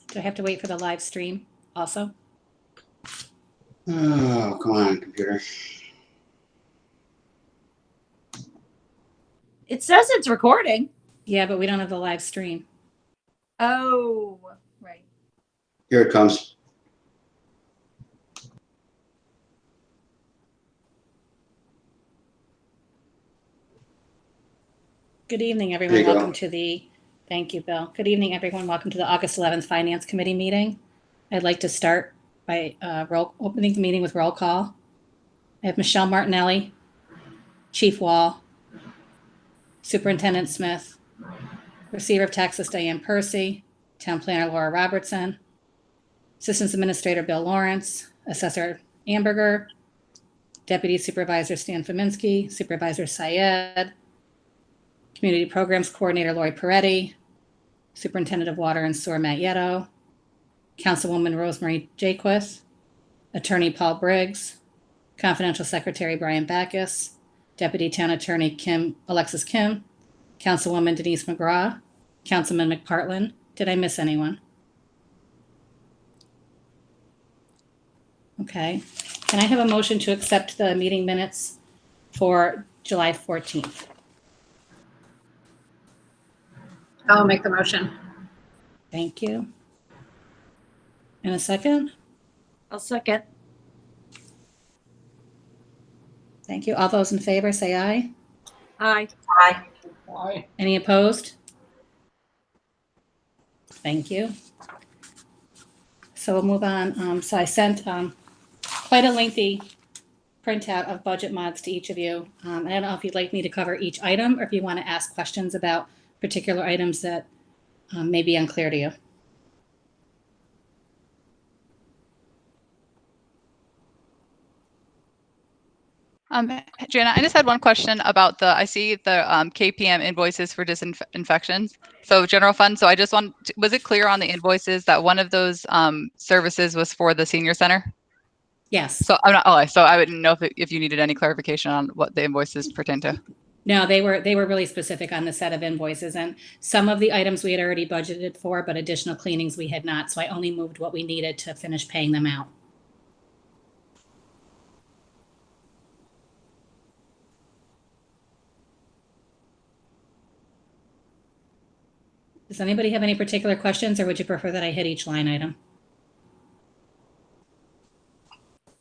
Do I have to wait for the live stream also? Oh, come on, computer. It says it's recording. Yeah, but we don't have the live stream. Oh, right. Here it comes. Good evening, There everyone. you go. Welcome to the, thank you, Bill. Good evening, everyone. Welcome to the August 11th Finance Committee meeting. I'd like to start by opening the meeting with roll call. I have Michelle Martinelli, Chief Wall, Superintendent Smith, Receiver of Taxes Diane Percy, Town Planner Laura Robertson, Assistant Administrator Bill Lawrence, Assessor Amberger, Deputy Supervisor Stan Fominski, Supervisor Syed, Community Programs Coordinator Lori Peretti, Superintendent of Water and Sewer Matt Yetto, Councilwoman Rosemary Jaquith, Attorney Paul Briggs, Confidential Secretary Brian Backus, Deputy Town Attorney Alexis Kim, Councilwoman Denise McGraw, Councilman McPartlin. Did I miss anyone? Okay. Can I have a motion to accept the meeting minutes for July 14th? I'll make the motion. Thank you. In a second? I'll second. Thank you. All those in favor say aye. Aye. Aye. Any opposed? Thank you. So we'll move on. So I sent quite a lengthy printout of budget mods to each of you. I don't know if you'd like me to cover each item or if you want to ask questions about particular items that may be unclear to you. Jana, I just had one question about I see the KPM invoices for disinfections. So general fund. So I just was it clear on the invoices that one of those services was for the senior center? Yes. So I'm not, so I wouldn't know if you needed any clarification on what the invoices pertain to. No, they were really specific on the set of invoices, and some of the items we had already budgeted for, but additional cleanings we had not. So I only moved what we needed to finish paying them out. Does anybody have any particular questions, or would you prefer that I hit each line item?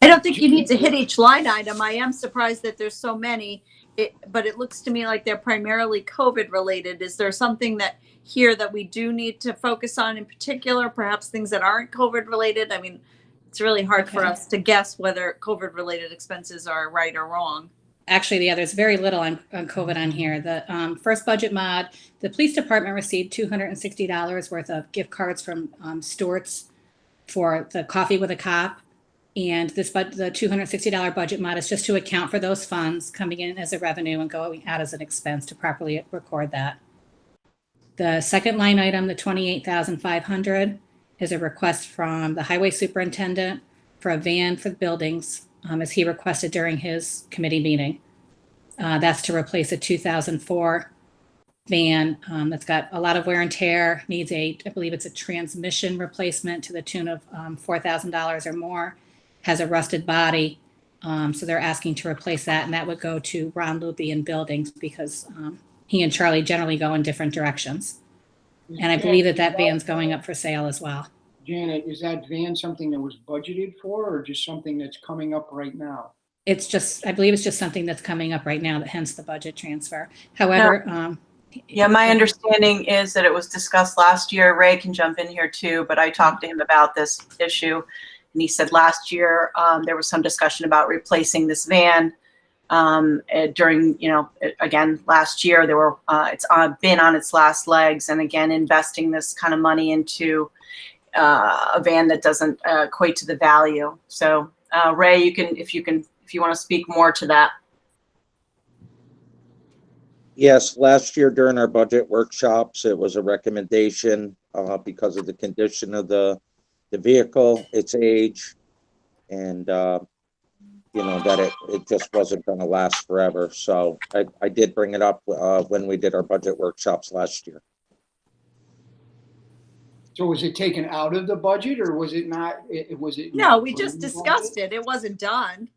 I don't think you need to hit each line item. I am surprised that there's so many, but it looks to me like they're primarily COVID related. Is there something that we do need to focus on in particular, perhaps things that aren't COVID related? I mean, it's really hard for us to guess whether COVID related expenses are right or wrong. Actually, there's very little on COVID on here. The first budget mod, the police department received $260 worth of gift cards from Stewart's for the coffee with a cop. And the $260 budget mod is just to account for those funds coming in as a revenue and going out as an expense to properly record that. The second line item, the $28,500, is a request from the highway superintendent for a van for the buildings, as he requested during his committee meeting. That's to replace a 2004 van that's got a lot of wear and tear, needs I believe it's a transmission replacement to the tune of $4,000 or more, has a rusted body. So they're asking to replace that, and that would go to Ron Luby in buildings because he and Charlie generally go in different directions. And I believe that van's going up for sale as well. Janet, is that van something that was budgeted for or just something that's coming up right now? I believe it's just something that's coming up right now, hence the budget transfer. However, yeah, my understanding is that it was discussed last year. Ray can jump in here too, but I talked to him about this issue, and he said last year there was some discussion about replacing this van. During, again, last year there were it's been on its last legs, and again investing this kind of money into a van that doesn't equate to the value. So Ray, if you want to speak more to that. Yes, last year during our budget workshops, it was a recommendation because of the condition of the vehicle, its age, and that it just wasn't going to last forever. So I did bring it up when we did our budget workshops last year. So was it taken out of the budget or was it not, was it? No, not we put in just the discussed budget? it. It wasn't done.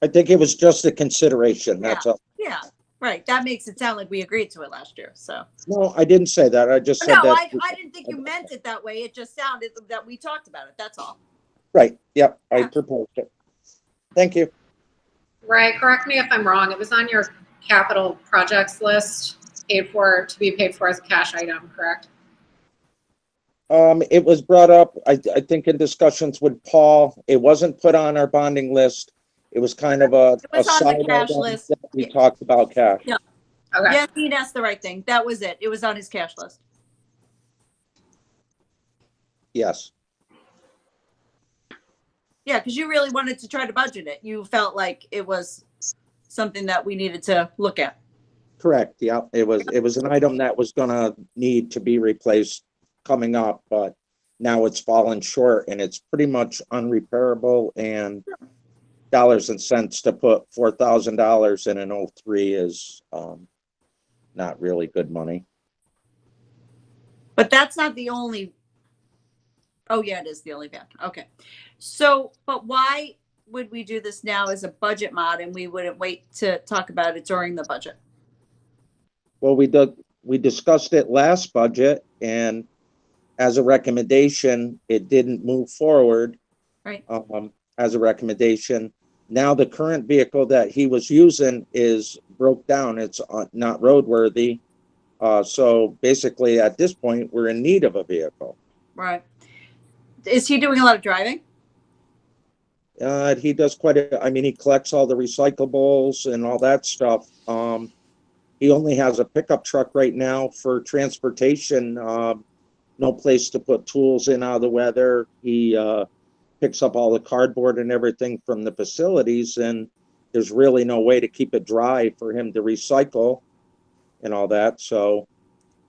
I think it was just a consideration, that's all. Yeah, right. That makes it sound like we agreed to it last year, so. No, I didn't say that, I just said No, that. I didn't think you meant it that way. It just sounded that we talked about it, that's all. Right, yep, I Yeah. proposed it. Thank you. Ray, correct me if I'm wrong. It was on your capital projects list, to be paid for as a cash item, correct? It was brought up, I think in discussions with Paul, it wasn't put on our bonding list. It was kind of a It was on the side cash item list. that we talked about cash. Yeah. Okay. Yeah, he asked the right thing. That was it. It was on his cash list. Yes, Yeah, because you really wanted to try to budget it. You felt like it was something that we needed to look at. correct, yeah, it was an item that was gonna need to be replaced coming up, but now it's fallen short and it's pretty much unrepairable, and dollars and cents to put $4,000 in an 03 is not really good money. But that's not the only. Oh, yeah, it is the only van. Okay. So, but why would we do this now as a budget mod and we wouldn't wait to talk about it during the budget? Well, we discussed it last budget, and as a recommendation, it didn't move forward. Right. As a recommendation. Now the current vehicle that he was using is broke down. It's not roadworthy. So basically at this point, we're in need of a vehicle. Right. Is he doing a lot of driving? He does I mean, he collects all the recyclables and all that stuff. He only has a pickup truck right now for transportation. No place to put tools in out of the weather. He picks up all the cardboard and everything from the facilities, and there's really no way to keep it dry for him to recycle and all that. So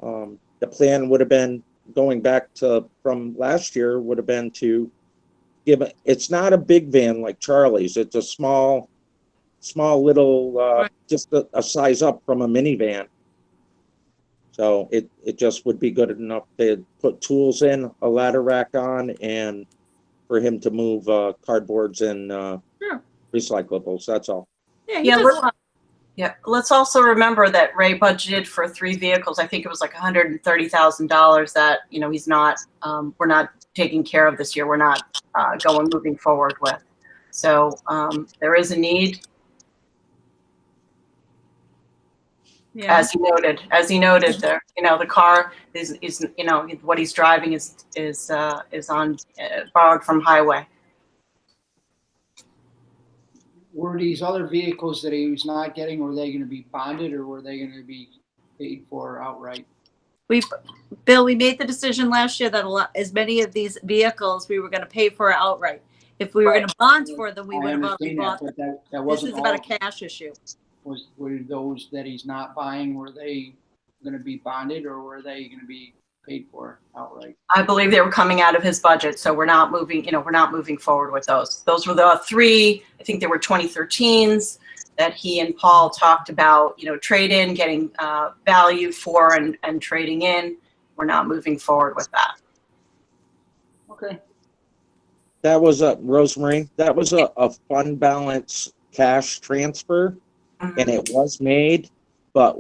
the plan would have been, going back to from last year, would have been to give it. It's not a big van like Charlie's. It's a small little, just a size up from a minivan. So it just would be good enough to put tools in, a ladder rack on, and for him to move cardboards and Sure. recyclables. That's all. Yeah, Yeah, let's also remember that Ray budgeted for 3 vehicles. I think it was like $130,000 that, he's not, we're not taking care of this year. We're not moving forward with. So there is a need. Yeah. As he noted there, the car is what he's driving is on borrowed from highway. Were these other vehicles that he was not getting, were they going to be bonded or were they going to be paid for outright? Bill, we made the decision last year that as many of these vehicles we were going to pay for outright. If we were going to bond for them, we I would have already understand bought that, them. but that This wasn't is about all. a cash issue. Were those that he's not buying, were they going to be bonded or were they going to be paid for outright? I believe they were coming out of his budget, so we're not moving forward with those. Those were the 3, I think they were 2013s that he and Paul talked about, trade in, getting value for and trading in. We're not moving forward with that. Okay. That was Rosemary. That was a fund balance cash transfer, and it was made, but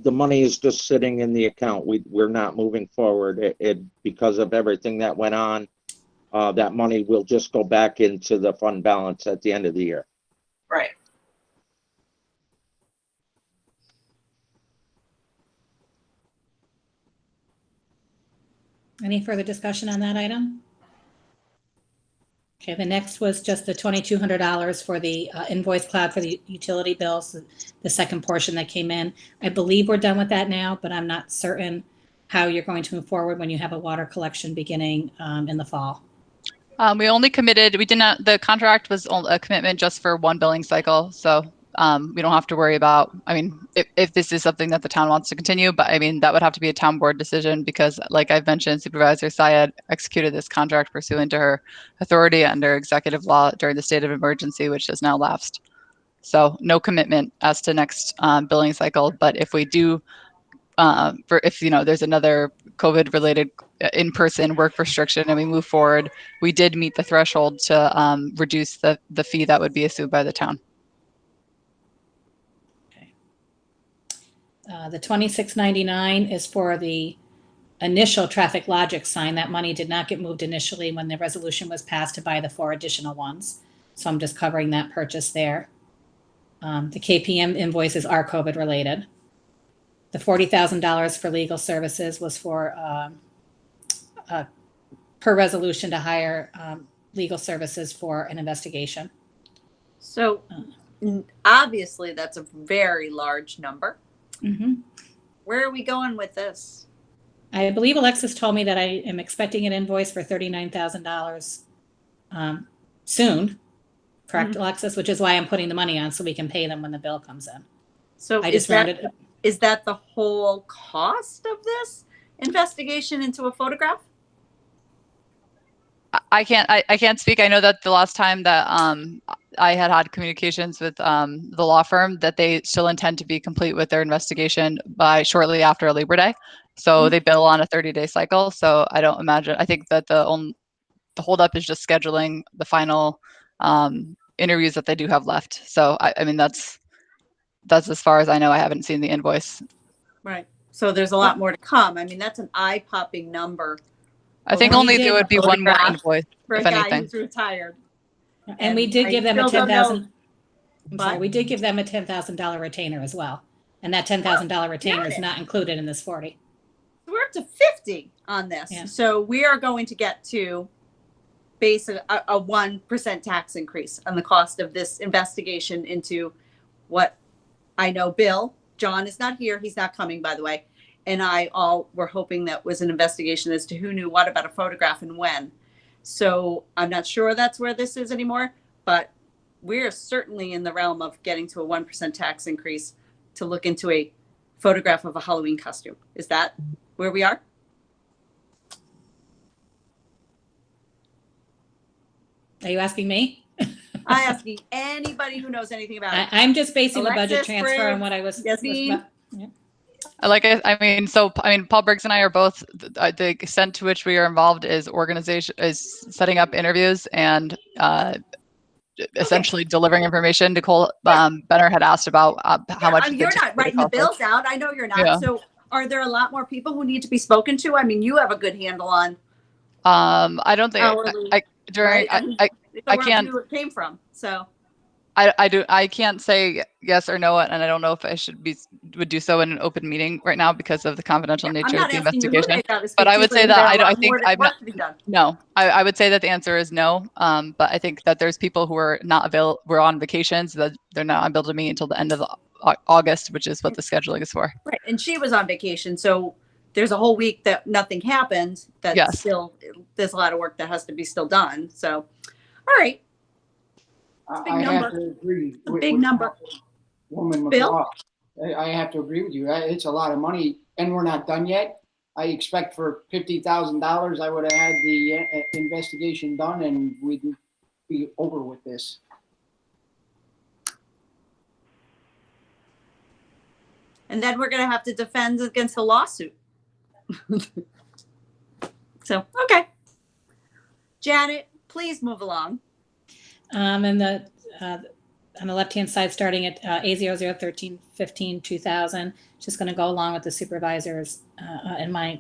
the money is just sitting in the account. We're not moving forward. It because of everything that went on. That money will just go back into the fund balance at the end of the year. Right. Any further discussion on that item? Okay, the next was just the $2,200 for the invoice cloud for the utility bills, the second portion that came in. I believe we're done with that now, but I'm not certain how you're going to move forward when you have a water collection beginning in the fall. We only committed, the contract was a commitment just for 1 billing cycle. So we don't have to worry about, if this is something that the town wants to continue, but that would have to be a town board decision because like I've mentioned, Supervisor Syed executed this contract pursuant to her authority under executive law during the state of emergency, which has now lapsed. So no commitment as to next billing cycle, but if we do, if there's another COVID-related in-person work restriction and we move forward, we did meet the threshold to reduce the fee that would be assumed by the town. The 2699 is for the initial traffic logic sign. That money did not get moved initially when the resolution was passed to buy the 4 additional ones. So I'm just covering that purchase there. The KPM invoices are COVID related. The $40,000 for legal services was for per resolution to hire legal services for an investigation. So obviously that's a very large number. Mm-hmm. Where are we going with this? I believe Alexis told me that I am expecting an invoice for $39,000 soon. Correct, Alexis? Which is why I'm putting the money on so we can pay them when the bill comes in. So I just rounded. Is that the whole cost of this investigation into a photograph? I can't speak. I know that the last time that I had communications with the law firm that they still intend to be complete with their investigation by shortly after Labor Day. So they bill on a 30-day cycle. So I don't imagine. I think that the holdup is just scheduling the final interviews that they do have left. So I mean that's as far as I know. I haven't seen the invoice. Right. So there's a lot more to come. I mean, that's an eye-popping number. I think Well, only there would be one more invoice, For a if guy anything. who's retired. And we did give them a still don't $10,000. know. I'm sorry, we did give them a $10,000 retainer as well, and that $10,000 retainer is not included in this 40. We're up to 50 on this. Yeah. So we are going to get to base a 1% tax increase on the cost of this investigation into what I know Bill, John is not here. He's not coming, by the way. And I all were hoping that was an investigation as to who knew what about a photograph and when. So I'm not sure that's where this is anymore, but we're certainly in the realm of getting to a 1% tax increase to look into a photograph of a Halloween costume. Is that where we are? Are you asking me? I asking anybody who knows anything about it. I'm just basing the budget Alexis, transfer Briggs, on what I was. Yasmin. Paul Briggs and I are both, the extent to which we are involved is setting up interviews and essentially delivering information. Nicole Benner had asked about how much. I mean, you're not writing the bills out. I know you're not. Yeah. So are there a lot more people who need to be spoken to? I mean, you have a good handle on. I don't think Hourly, I can't. Who it came from. So. I can't say yes or no, and I don't know if I would do so in an open meeting right now because of the confidential nature of the investigation. But I would say that I think I'm not. No, I would say that the answer is no. But I think that there's people who are not available, we're on vacations, that they're not able to meet until the end of August, which is what the scheduling is for. Right, and she was on vacation, so there's a whole week that nothing happened. That's still there's a lot of work that has to be still done. So, all right. I have to agree. Big number. Woman Bill? McGraw. I have to agree with you. It's a lot of money, and we're not done yet. I expect for $50,000, I would have had the investigation done, and we'd be over with this. And then we're going to have to defend against the lawsuit. So, okay. Janet, please move along. And on the left-hand side, starting at A001315-2000, just going to go along with the supervisors in my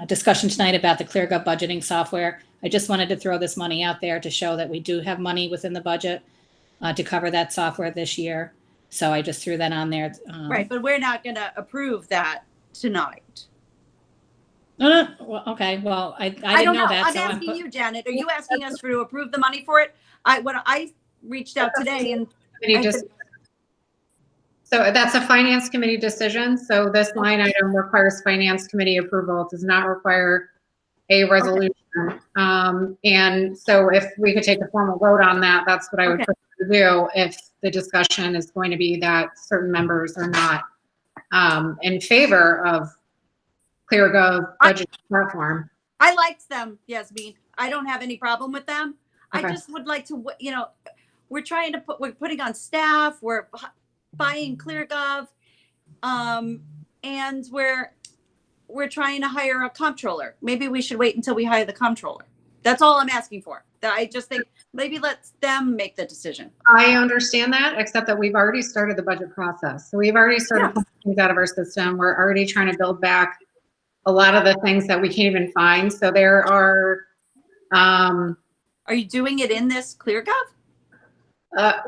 discussion tonight about the ClearGov budgeting software. I just wanted to throw this money out there to show that we do have money within the budget to cover that software this year. So I just threw that on there. Right, but we're not going to approve that tonight. Well, okay. Well, I didn't know that. I'm asking you, Janet. Are you asking us to approve the money for it? When I reached out today and so that's a finance committee decision. So this line item requires finance committee approval. It does not require a resolution. Okay. And so if we could take a formal vote on that, that's what I would prefer to do if the discussion is going to be that certain members are not in favor of ClearGov budget platform. I liked them, Yasmin. I don't have any problem with them. Okay. I just would like to, we're putting on staff, we're buying ClearGov, and we're we're trying to hire a comptroller. Maybe we should wait until we hire the comptroller. That's all I'm asking for. I just think maybe let them make the decision. I understand that, except that we've already started the budget process. So we've already started pulling things out of our system. We're already trying to build back a lot of the things that we can't even find. So there are, Are you doing it in this ClearGov?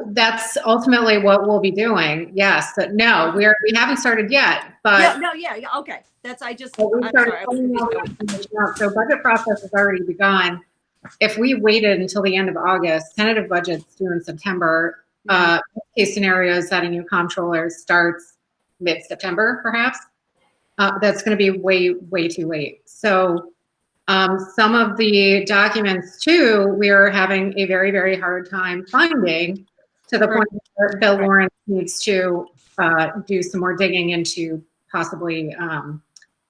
that's ultimately what we'll be doing. Yes, but no, we haven't started yet, but. Yeah, okay. That's, I'm We started sorry. pulling all the information out. So budget process has already begun. If we waited until the end of August, tentative budget's due in September. Case scenario is that a new comptroller starts mid-September, perhaps. That's going to be way too late. So some of the documents too, we are having a very hard time finding, to the point where Bill Lawrence needs to do some more digging into possibly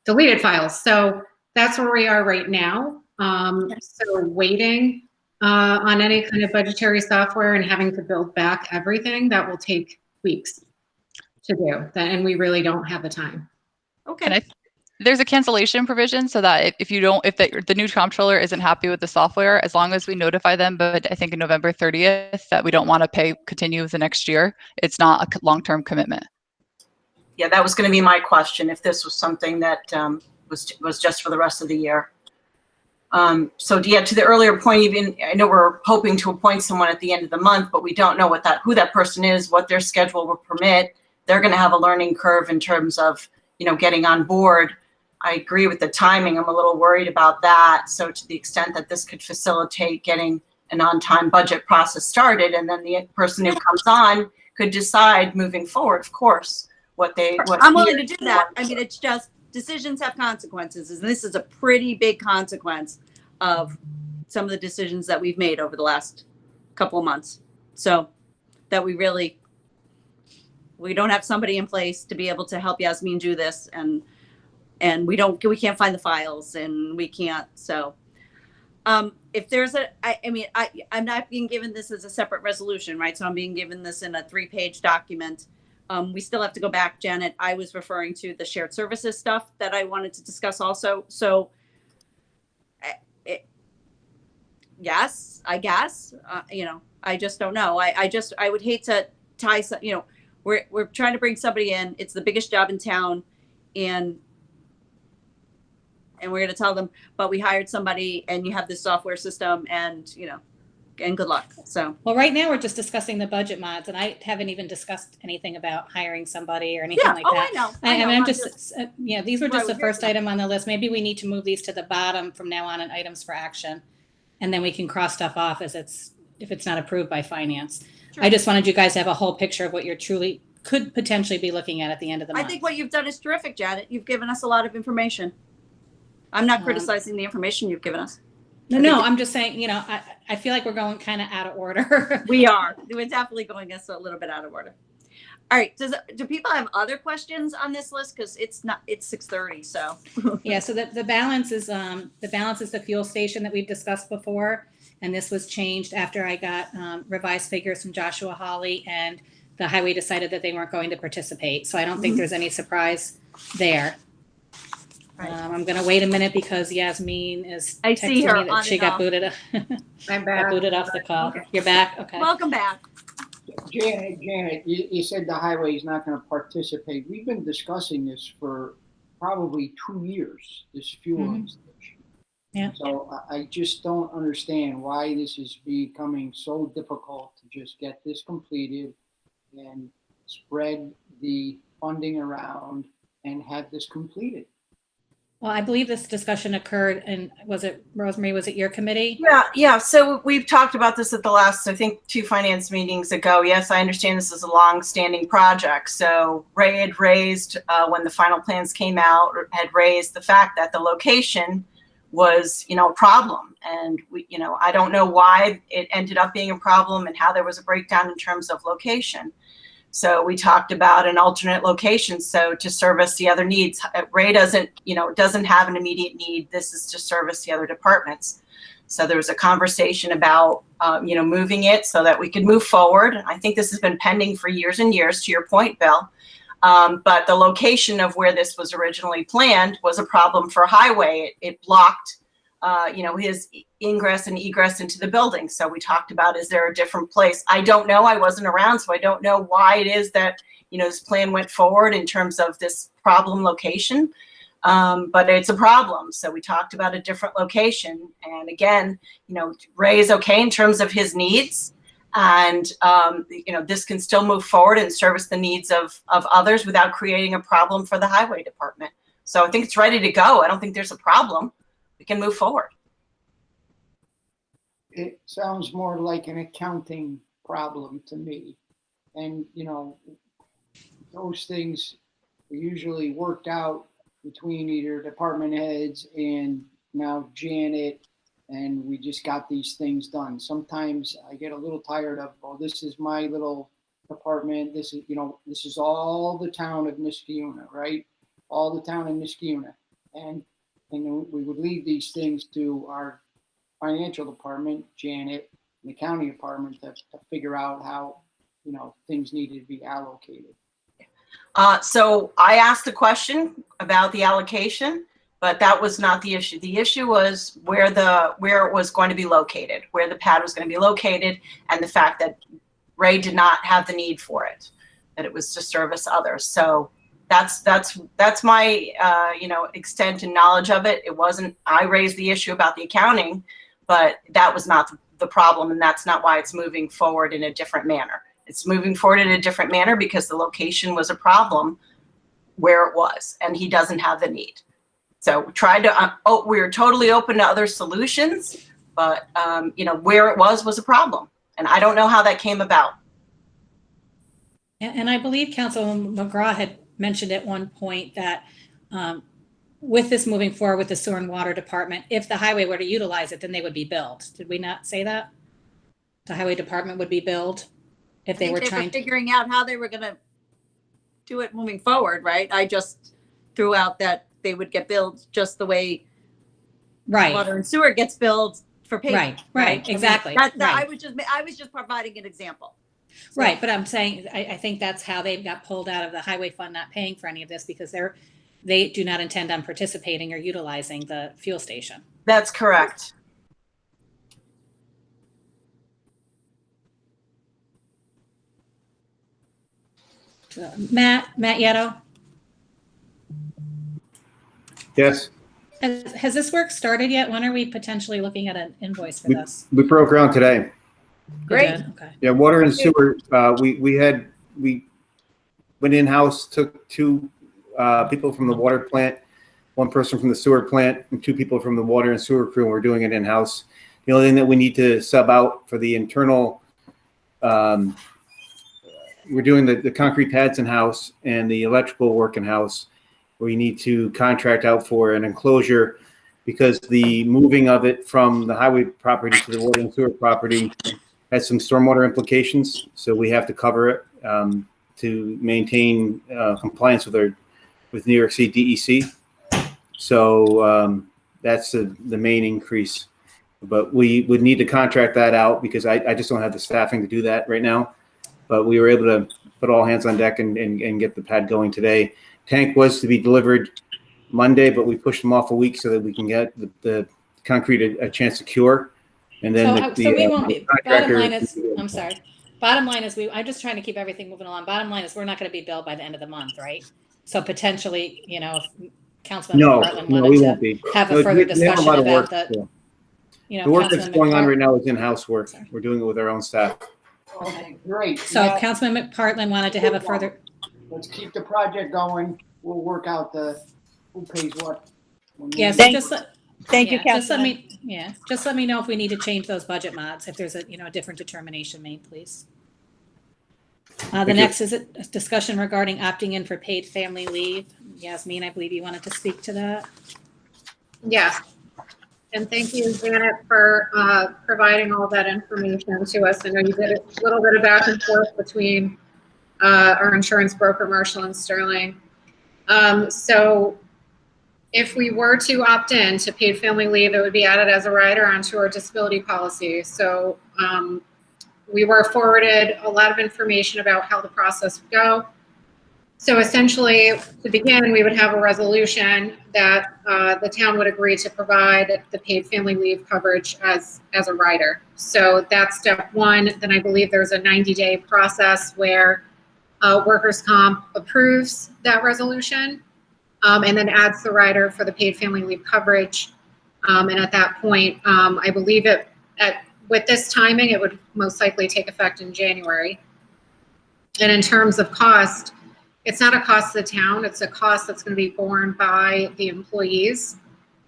deleted files. So that's where we are right now. So waiting on any kind of budgetary software and having to build back everything, that will take weeks to do. And we really don't have the time. Okay. There's a cancellation provision so that if the new comptroller isn't happy with the software, as long as we notify them, but I think in November 30th, that we don't want to continue the next year, it's not a long-term commitment. Yeah, that was going to be my question, if this was something that was just for the rest of the year. So yeah, to the earlier point, even I know we're hoping to appoint someone at the end of the month, but we don't know who that person is, what their schedule will permit. They're going to have a learning curve in terms of, getting on board. I agree with the timing. I'm a little worried about that. So to the extent that this could facilitate getting an on-time budget process started, and then the person who comes on could decide moving forward, of course, I'm willing to do that. I mean, it's just decisions have consequences, and this is a pretty big consequence of some of the decisions that we've made over the last couple of months. So that we don't have somebody in place to be able to help Yasmin do this, and we can't find the files, and we can't. So if there's I'm not being given this as a separate resolution, right? So I'm being given this in a 3-page document. We still have to go back, Janet. I was referring to the shared services stuff that I wanted to discuss also. So yes, I guess, I just don't know. I would hate to tie, we're trying to bring somebody in. It's the biggest job in town, and we're going to tell them, but we hired somebody and you have this software system, and, and good luck. So, well, right now we're just discussing the budget mods, and I haven't even discussed anything about hiring somebody or anything like that. I know. I'm just these were just the first item on the list. Maybe we need to move these to the bottom from now on in items for action, and then we can cross stuff off if it's not approved by finance. Sure. I just wanted you guys to have a whole picture of what you're truly could potentially be looking at the end of the month. I think what you've done is terrific, Janet. You've given us a lot of information. I'm not criticizing the information you've given us. No, I'm just saying, I feel like we're going kind of out of order. We are. We're definitely going us a little bit out of order. All right. Do people have other questions on this list? Because it's 6:30. So yeah. So the balance is the fuel station that we've discussed before, and this was changed after I got revised figures from Joshua Hawley, and the highway decided that they weren't going to participate. So I don't think there's any surprise there. Right. I'm going to wait a minute because Yasmin is texting me that she got booted. I'm back. Got booted off the call. Okay. You're back? Okay. Welcome back. Janet, you said the highway is not going to participate. We've been discussing this for probably 2 years, this fueling station. Yeah. So I just don't understand why this is becoming so difficult to just get this completed and spread the funding around and have this completed. Well, I believe this discussion occurred, and was it, Rosemary, was it your committee? Yeah. So we've talked about this at the last, I think, 2 finance meetings ago. Yes, I understand this is a long-standing project. So Ray had raised, when the final plans came out, had raised the fact that the location was, a problem. And I don't know why it ended up being a problem and how there was a breakdown in terms of location. So we talked about an alternate location, so to service the other needs. Ray doesn't have an immediate need. This is to service the other departments. So there was a conversation about, moving it so that we could move forward. I think this has been pending for years and years, to your point, Bill. But the location of where this was originally planned was a problem for highway. It blocked, his ingress and egress into the building. So we talked about, is there a different place? I don't know. I wasn't around, so I don't know why it is that, this plan went forward in terms of this problem location. But it's a problem. So we talked about a different location. And again, Ray is okay in terms of his needs. And, this can still move forward and service the needs of others without creating a problem for the highway department. So I think it's ready to go. I don't think there's a problem. We can move forward. It sounds more like an accounting problem to me. And, those things are usually worked out between either department heads and now Janet, and we just got these things done. Sometimes I get a little tired of, oh, this is my little department. This is all the town of Niskayuna, right? All the town of Niskayuna. And we would leave these things to our financial department, Janet, and the county department to figure out how, things needed to be allocated. So I asked a question about the allocation, but that was not the issue. The issue was where it was going to be located, where the pad was going to be located, and the fact that Ray did not have the need for it, that it was to service others. So that's my extent and knowledge of it. It wasn't, I raised the issue about the accounting, but that was not the problem, and that's not why it's moving forward in a different manner. It's moving forward in a different manner because the location was a problem where it was, and he doesn't have the need. So we tried to, we were totally open to other solutions, but where it was a problem, and I don't know how that came about. And I believe Councilman McGraw had mentioned at one point that with this moving forward with the sewer and water department, if the highway were to utilize it, then they would be billed. Did we not say that? The highway department would be billed if they were trying to figuring out how they were going to do it moving forward, right? I just threw out that they would get billed just the way water and sewer gets billed for payment. Right, exactly. I was just providing an example. So, right, but I'm saying I think that's how they got pulled out of the highway fund, not paying for any of this because they do not intend on participating or utilizing the fuel station. That's correct. Matt Yetto? Yes, Has this work started yet? When are we potentially looking at an invoice for this? we broke ground today. Great. You did? Okay. Yeah, water and sewer, we went in-house, took two people from the water plant, one person from the sewer plant, and two people from the water and sewer crew, and we're doing it in-house. The only thing that we need to sub out for the internal, we're doing the concrete pads in-house and the electrical work in-house. We need to contract out for an enclosure because the moving of it from the highway property to the water and sewer property has some stormwater implications. So we have to cover it to maintain compliance with New York State DEC. So that's the main increase. But we would need to contract that out because I just don't have the staffing to do that right now. But we were able to put all hands on deck and get the pad going today. Tank was to be delivered Monday, but we pushed them off a week so that we can get the concrete a chance to cure. And then so we won't be. Bottom line is, I'm sorry. Bottom line is I'm just trying to keep everything moving along. Bottom line is we're not going to be billed by the end of the month, right? So potentially, if Councilman Bartlett wanted to have a further discussion about the work that's going on right now is in-house work. Sorry. We're doing it with our own staff. Okay, great. So if Councilman McPartland wanted to have a further. Let's keep the project going. We'll work out who pays what. Yes, thank you, Councilman. Just let me know if we need to change those budget mods, if there's a different determination made, please. The next is a discussion regarding opting in for paid family leave. Yasmin, I believe you wanted to speak to that. Yes. And thank you, Janet, for providing all that information to us. I know you did a little bit of back and forth between our insurance broker, Marshall and Sterling. So if we were to opt in to paid family leave, it would be added as a rider onto our disability policy. So we were forwarded a lot of information about how the process would go. So essentially, to begin, we would have a resolution that the town would agree to provide the paid family leave coverage as a rider. So that's step one. Then I believe there's a 90-day process where workers' comp approves that resolution and then adds the rider for the paid family leave coverage. And at that point, I believe with this timing, it would most likely take effect in January. And in terms of cost, it's not a cost to the town, it's a cost that's going to be borne by the employees.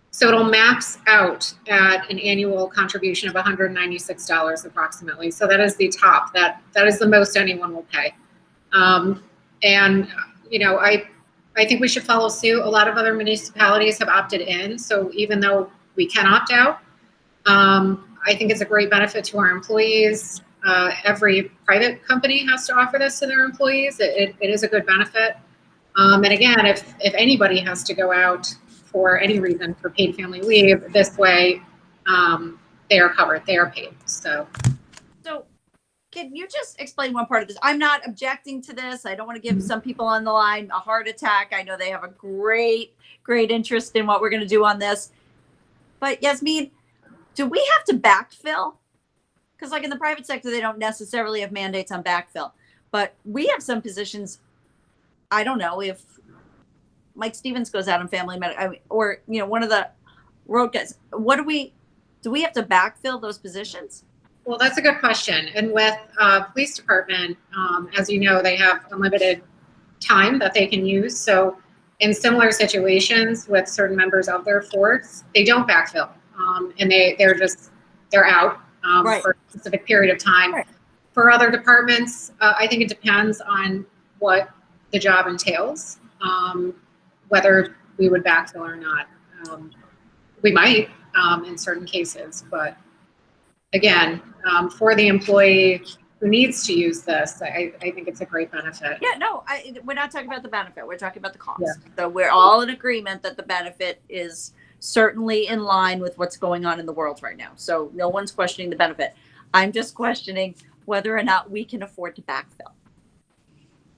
So it'll max out at an annual contribution of $196 approximately. So that is the top, that is the most anyone will pay. And, you know, I think we should follow suit. A lot of other municipalities have opted in. So even though we can opt out, I think it's a great benefit to our employees. Every private company has to offer this to their employees. It is a good benefit. And again, if anybody has to go out for any reason for paid family leave, this way they are covered, they are paid. So can you just explain one part of this? I'm not objecting to this. I don't want to give some people on the line a heart attack. I know they have a great interest in what we're going to do on this. But Yasmin, do we have to backfill? Because like in the private sector, they don't necessarily have mandates on backfill. But we have some positions, I don't know, if Mike Stevens goes out on family medical, or, you know, one of the road guys, do we have to backfill those positions? well, that's a good question. And with police department, as you know, they have unlimited time that they can use. So in similar situations with certain members of their force, they don't backfill, and they're out Right. for a specific period of time. Right. For other departments, I think it depends on what the job entails, whether we would backfill or not. We might in certain cases, but again, for the employee who needs to use this, I think it's a great benefit. Yeah, no, we're not talking about the benefit. We're talking about the cost. Yeah. So we're all in agreement that the benefit is certainly in line with what's going on in the world right now. So no one's questioning the benefit. I'm just questioning whether or not we can afford to backfill.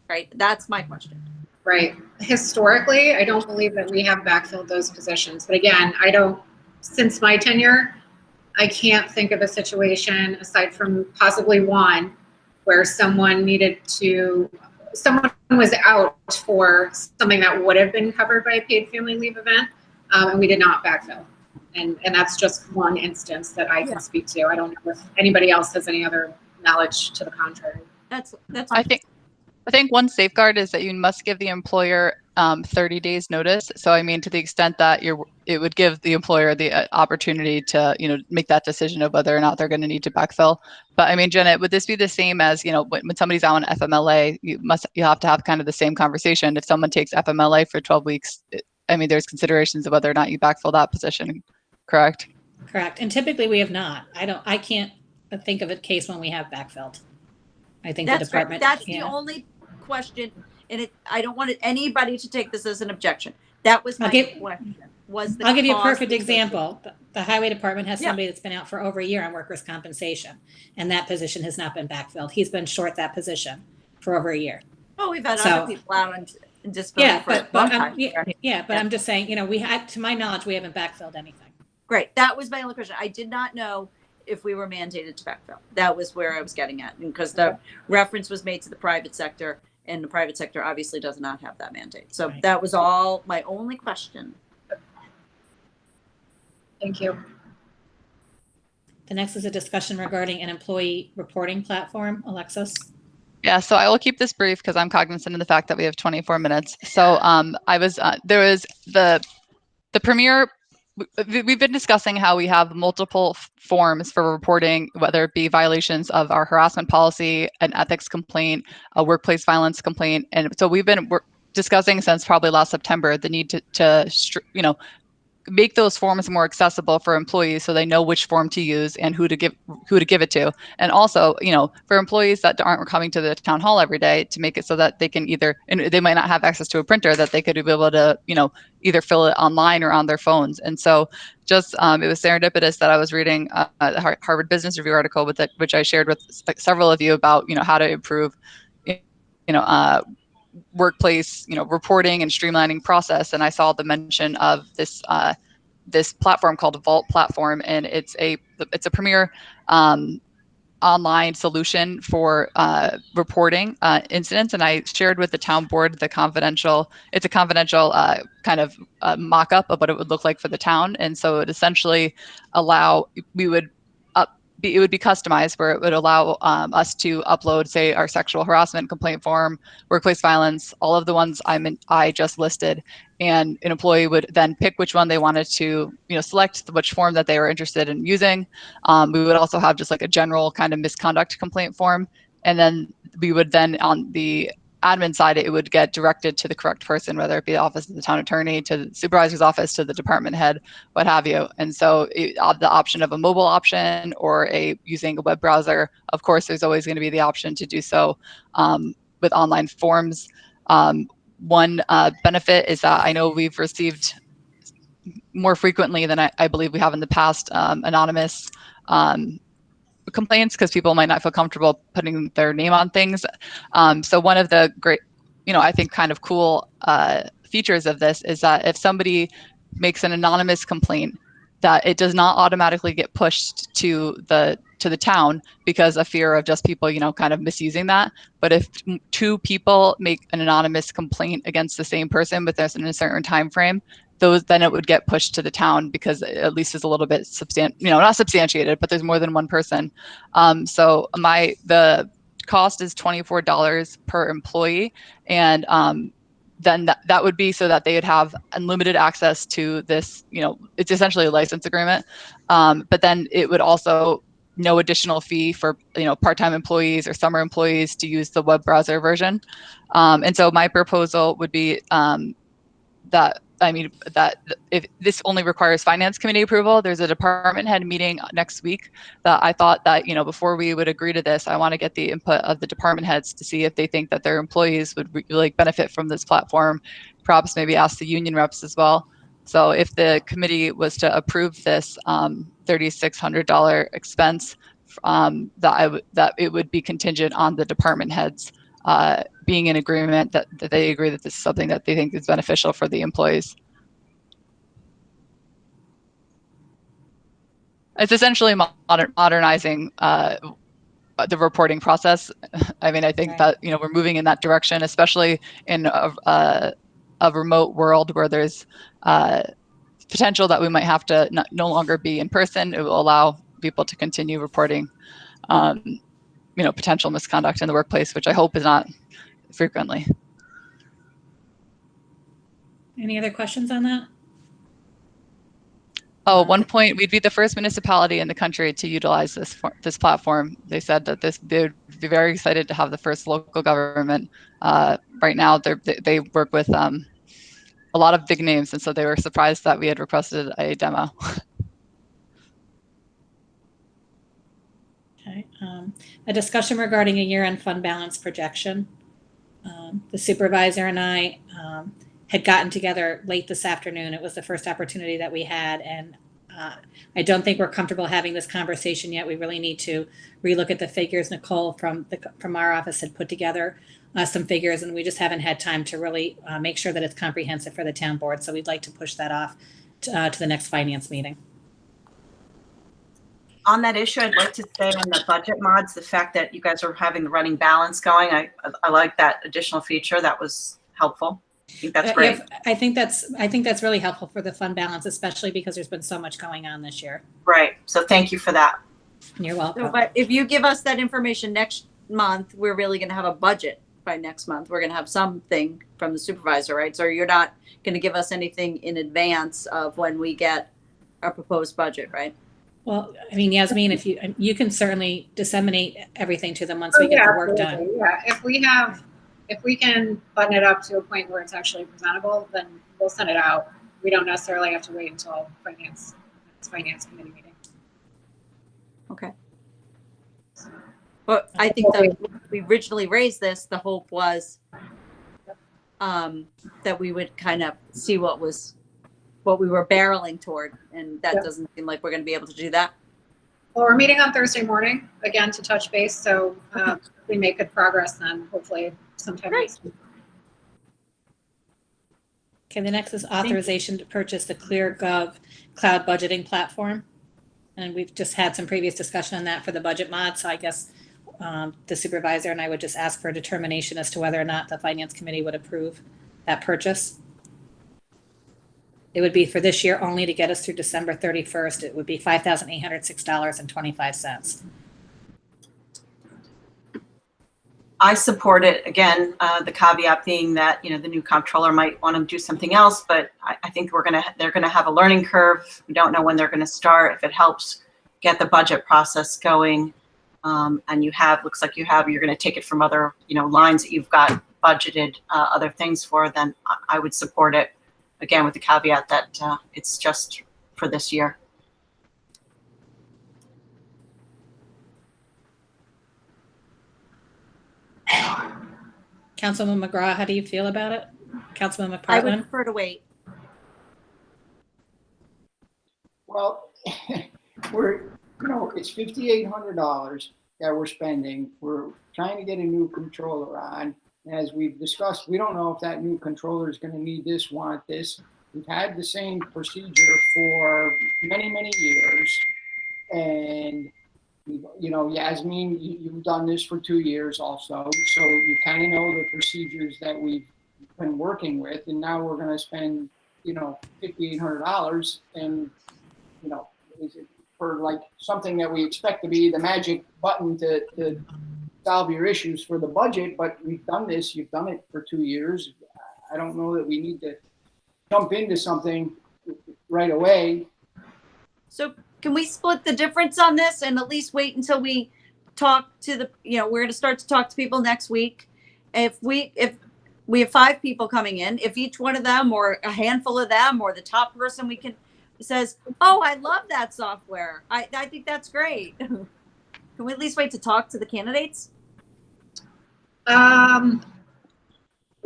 Right? That's my question. Right. Historically, I don't believe that we have backfilled those positions. But again, since my tenure, I can't think of a situation aside from possibly one where someone was out for something that would have been covered by a paid family leave event, and we did not backfill. And that's just one instance that I can speak to. I don't know if anybody else has any other knowledge to the contrary. That's I think one safeguard is that you must give the employer 30 days notice. So I mean, to the extent that it would give the employer the opportunity to, you know, make that decision of whether or not they're going to need to backfill. But I mean, Jenna, would this be the same as, you know, when somebody's out on FMLA, you have to have kind of the same conversation. If someone takes FMLA for 12 weeks, I mean, there's considerations of whether or not you backfill that position, correct? Correct. And typically we have not. I can't think of a case when we have backfilled. I think the That's right. department. That's the only question, and I don't want anybody to take this as an objection. That was my question. I'll give you a perfect cost example. The highway department has Yeah. somebody that's been out for over a year on workers' compensation, and that position has not been backfilled. He's been short that position for over a year. Oh, we've had So- other people out on disability Yeah, for a but long time. but I'm just saying, you know, to my knowledge, we haven't backfilled anything. Great. That was my only question. I did not know if we were mandated to backfill. That was where I was getting at, because the reference was made to the private sector, and the private sector obviously does not have that mandate. So Right. that was all my only question. Thank you. The next is a discussion regarding an employee reporting platform. Alexis? Yeah, so I will keep this brief because I'm cognizant of the fact that we have 24 minutes. So there was the Premier. We've been discussing how we have multiple forms for reporting, whether it be violations of our harassment policy, an ethics complaint, a workplace violence complaint. And so we've been discussing since probably last September the need to make those forms more accessible for employees so they know which form to use and who to give it to. And also, you know, for employees that aren't coming to the town hall every day, to make it so that they can and they might not have access to a printer, that they could be able to, you know, either fill it online or on their phones. And so just it was serendipitous that I was reading the Harvard Business Review article which I shared with several of you about, you know, how to improve, workplace, reporting and streamlining process. And I saw the mention of this platform called Vault Platform, and it's a premier online solution for reporting incidents. And I shared with the town board it's a confidential kind of mock-up of what it would look like for the town. And so it would essentially allow, it would be customized where it would allow us to upload, say, our sexual harassment complaint form, workplace violence, all of the ones I just listed, and an employee would then pick which one they wanted to, select which form that they were interested in using. We would also have just like a general kind of misconduct complaint form, and then we would then on the admin side, it would get directed to the correct person, whether it be the office of the town attorney, to the supervisor's office, to the department head, what have you. And so the option of a mobile option or using a web browser, of course, there's always going to be the option to do so with online forms. One benefit is that I know we've received more frequently than I believe we have in the past anonymous complaints, because people might not feel comfortable putting their name on things. So one of the great, I think kind of cool features of this is that if somebody makes an anonymous complaint, that it does not automatically get pushed to the town because of fear of just people, kind of misusing that. But if two people make an anonymous complaint against the same person within a certain time frame, then it would get pushed to the town, because at least it's a little bit not substantiated, but there's more than one person. So the cost is $24 per employee, and then that would be so that they would have unlimited access to this. It's essentially a license agreement, but then it would also no additional fee for part-time employees or summer employees to use the web browser version. And so my proposal would be that if this only requires finance committee approval, there's a department head meeting next week that I thought that, before we would agree to this, I want to get the input of the department heads to see if they think that their employees would really benefit from this platform. Perhaps maybe ask the union reps as well. So if the committee was to approve this $3,600 expense, that it would be contingent on the department heads being in agreement that they agree that this is something that they think is beneficial for the employees. It's essentially modernizing the reporting process. I mean, I think that we're moving in that direction, especially in a remote world where there's potential that we might have to no longer be in person. It will allow people to continue reporting, potential misconduct in the workplace, which I hope is not frequently. Any other questions on that? Oh, at one point, we'd be the first municipality in the country to utilize this platform. They said that they'd be very excited to have the first local government. Right now, they work with a lot of big names, and so they were surprised that we had requested a demo. Okay. A discussion regarding a year-end fund balance projection. The supervisor and I had gotten together late this afternoon. It was the first opportunity that we had, and I don't think we're comfortable having this conversation yet. We really need to relook at the figures. Nicole from our office had put together some figures, and we just haven't had time to really make sure that it's comprehensive for the town board. So we'd like to push that off to the next finance meeting. On that issue, I'd like to say on the budget mods, the fact that you guys are having the running balance going, I like that additional feature. That was helpful. I think that's great. I think that's really helpful for the fund balance, especially because there's been so much going on this year. Right. So thank you for that. You're welcome. So, but if you give us that information next month, we're really going to have a budget by next month. We're going to have something from the supervisor, right? So you're not going to give us anything in advance of when we get our proposed budget, right? Well, I mean, Yasmin, if you can certainly disseminate everything to them once we get the work done. Yeah, if we can button it up to a point where it's actually presentable, then we'll send it out. We don't necessarily have to wait until finance committee meeting. Okay. But I think that when we originally raised this, the hope was that we would kind of see what we were barreling toward, and that doesn't seem like we're going to be able to do that. Well, we're meeting on Thursday morning again to touch base, so if we make good progress, then hopefully sometime next week. Okay, the next is authorization to purchase the ClearGov cloud budgeting platform. And we've just had some previous discussion on that for the budget mod, so I guess the supervisor and I would just ask for a determination as to whether or not the finance committee would approve that purchase. It would be for this year only to get us through December 31st. It would be $5,806.25. I support it. Again, the caveat being that, you know, the new comptroller might want to do something else, but I think they're gonna have a learning curve. We don't know when they're gonna start. If it helps get the budget process going, and looks like you're gonna take it from other, you know, lines that you've got budgeted other things for, then I would support it. Again, with the caveat that it's just for this year. Councilman McGraw, how do you feel about it? Councilman I would McPartlin? prefer to wait. Well, it's $5,800 that we're spending. We're trying to get a new controller on. As we've discussed, we don't know if that new controller is going to need this, want this. We've had the same procedure for many, many years. And, you know, Yasmin, you've done this for 2 years also. So you kind of know the procedures that we've been working with. And now we're going to spend, you know, $5,800 and, you know, for like something that we expect to be the magic button to solve your issues for the budget, but we've done this, you've done it for 2 years. I don't know that we need to jump into something right away. So can we split the difference on this and at least wait until we talk to the, you know, we're going to start to talk to people next week. If we have 5 people coming in, if each one of them or a handful of them or the top person says, oh, I love that software. I think that's great. Can we at least wait to talk to the candidates?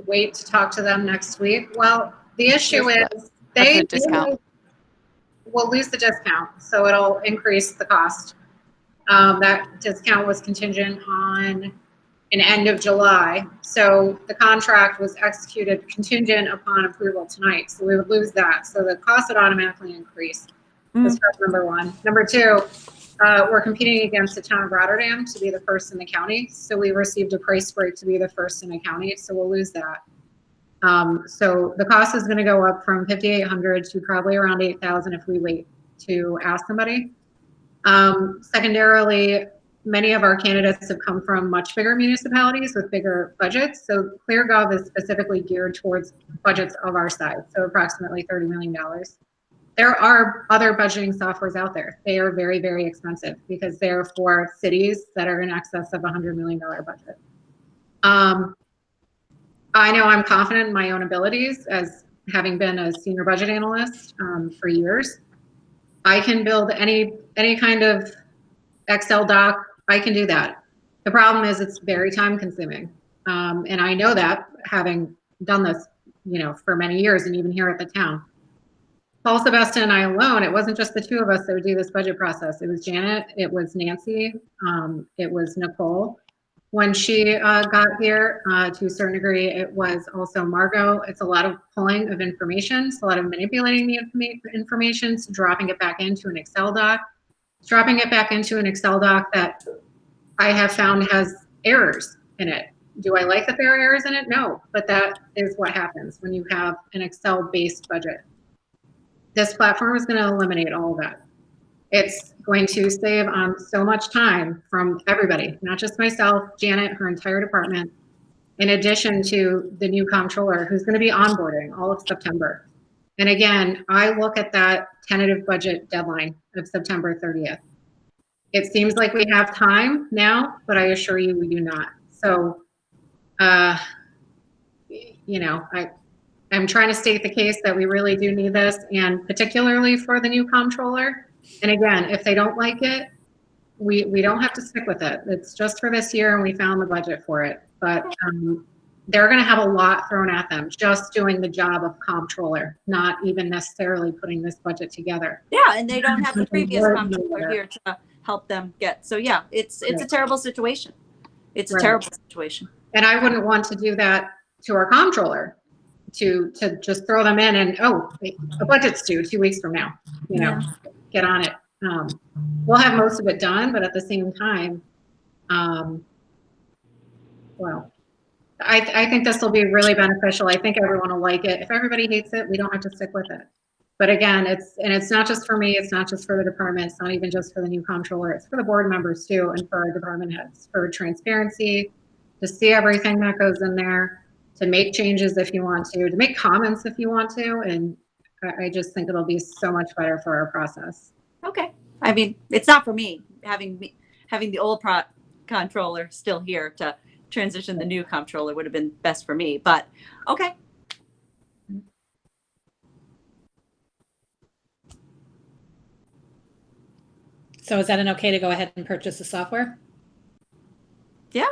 Wait to talk to them next week. Well, the issue is That's a discount. will lose the discount, so it'll increase the cost. That discount was contingent on an end of July. So the contract was executed contingent upon approval tonight. So we would lose that. So the cost would automatically increase. That's number one. Number two, we're competing against the town of Rotterdam to be the first in the county. So we received a price break to be the first in the county. So we'll lose that. So the cost is going to go up from $5,800 to probably around $8,000 if we wait to ask somebody. Secondarily, many of our candidates have come from much bigger municipalities with bigger budgets. So ClearGov is specifically geared towards budgets of our size, so approximately $30 million. There are other budgeting softwares out there. They are very, very expensive because they're for cities that are in excess of $100 million budget. I know I'm confident in my own abilities as having been a senior budget analyst for years. I can build any kind of Excel doc. I can do that. The problem is it's very time consuming. And I know that having done this, you know, for many years and even here at the town. Paul, Sebastian, and I alone, it wasn't just the two of us that would do this budget process. It was Janet, it was Nancy, it was Nicole. When she got here, to a certain degree, it was also Margot. It's a lot of pulling of information. It's a lot of manipulating the information, so dropping it back into an Excel doc. Dropping it back into an Excel doc that I have found has errors in it. Do I like that there are errors in it? No, but that is what happens when you have an Excel-based budget. This platform is going to eliminate all of that. It's going to save on so much time from everybody, not just myself, Janet, her entire department, in addition to the new comptroller who's going to be onboarding all of September. And again, I look at that tentative budget deadline of September 30th. It seems like we have time now, but I assure you we do not. So, you know, I'm trying to state the case that we really do need this, and particularly for the new comptroller. And again, if they don't like it, we don't have to stick with it. It's just for this year and we found the budget for it. But they're going to have a lot thrown at them just doing the job of comptroller, not even necessarily putting this budget together. Yeah, and they don't have the previous comptroller here to help them get. So yeah, it's a terrible situation. It's a terrible situation. And I wouldn't want to do that to our comptroller. to just throw them in and, oh, a budget's due 2 weeks from now, you know, get on it. We'll have most of it done, but at the same time, well, I think this will be really beneficial. I think everyone will like it. If everybody hates it, we don't have to stick with it. But again, it's not just for me. It's not just for the department. It's not even just for the new comptroller. It's for the board members too, and for our department heads, for transparency, to see everything that goes in there, to make changes if you want to make comments if you want to. And I just think it'll be so much better for our process. Okay. I mean, it's not for me having the old comptroller still here to transition the new comptroller would have been best for me, but okay. So is that an okay to go ahead and purchase the software? Yeah.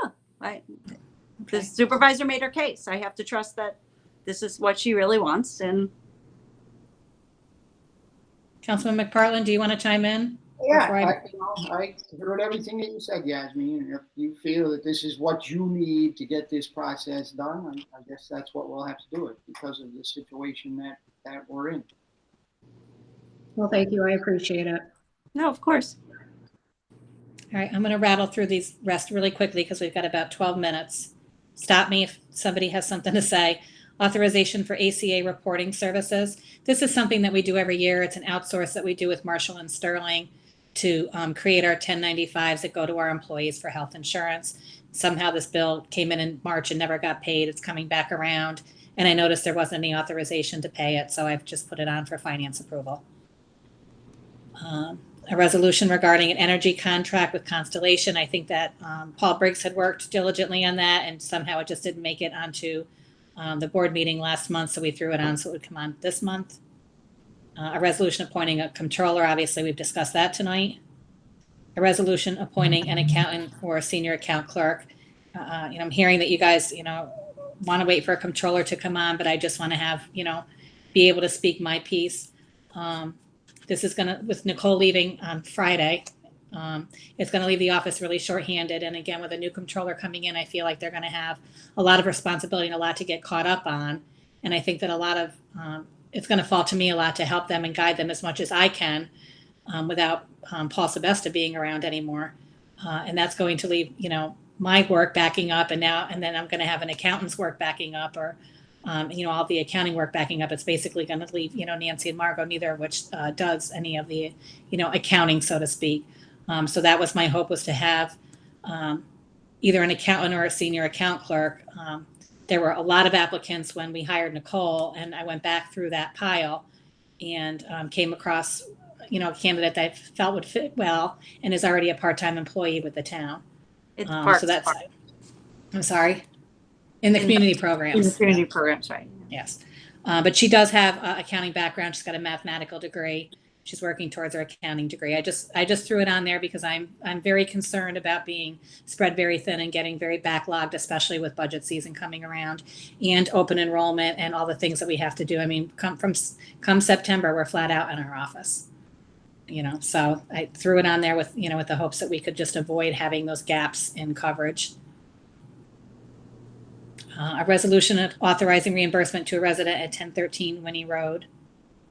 The supervisor made her case. I have to trust that this is what she really wants. And Councilman McPartlin, do you want to chime in? Yeah, Before I heard everything that you said, Yasmin, and if you feel that this is what you need to get this process done, I guess that's what we'll have to do it because of the situation that we're in. Well, thank you. I appreciate it. no, of course. All right, I'm going to rattle through these rest really quickly because we've got about 12 minutes. Stop me if somebody has something to say. Authorization for ACA reporting services. This is something that we do every year. It's an outsource that we do with Marshall and Sterling to create our 1095s that go to our employees for health insurance. Somehow this bill came in March and never got paid. It's coming back around. And I noticed there wasn't any authorization to pay it, so I've just put it on for finance approval. A resolution regarding an energy contract with Constellation. I think that Paul Briggs had worked diligently on that, and somehow it just didn't make it onto the board meeting last month, so we threw it on so it would come on this month. A resolution appointing a comptroller. Obviously, we've discussed that tonight. A resolution appointing an accountant or a senior account clerk. I'm hearing that you guys, want to wait for a comptroller to come on, but I just want to have, be able to speak my piece. This is with Nicole leaving on Friday, it's going to leave the office really shorthanded. And again, with a new comptroller coming in, I feel like they're going to have a lot of responsibility and a lot to get caught up on. And I think that a lot of, it's going to fall to me a lot to help them and guide them as much as I can without Paul Sebesta being around anymore. And that's going to leave, my work backing up and then I'm going to have an accountant's work backing up or all the accounting work backing up. It's basically going to leave, Nancy and Margot, neither of which does any of the, accounting, so to speak. So that was my hope, was to have either an accountant or a senior account clerk. There were a lot of applicants when we hired Nicole, and I went back through that pile and came across, a candidate that I felt would fit well and is already a part-time employee with the town. It's So that's, I'm sorry. In the community programs. In the community programs, right. Yes. But she does have an accounting background. She's got a mathematical degree. She's working towards her accounting degree. I just threw it on there because I'm very concerned about being spread very thin and getting very backlogged, especially with budget season coming around and open enrollment and all the things that we have to do. I mean, come September, we're flat out in our office. So I threw it on there with the hopes that we could just avoid having those gaps in coverage. A resolution of authorizing reimbursement to a resident at 1013 Winnie Road.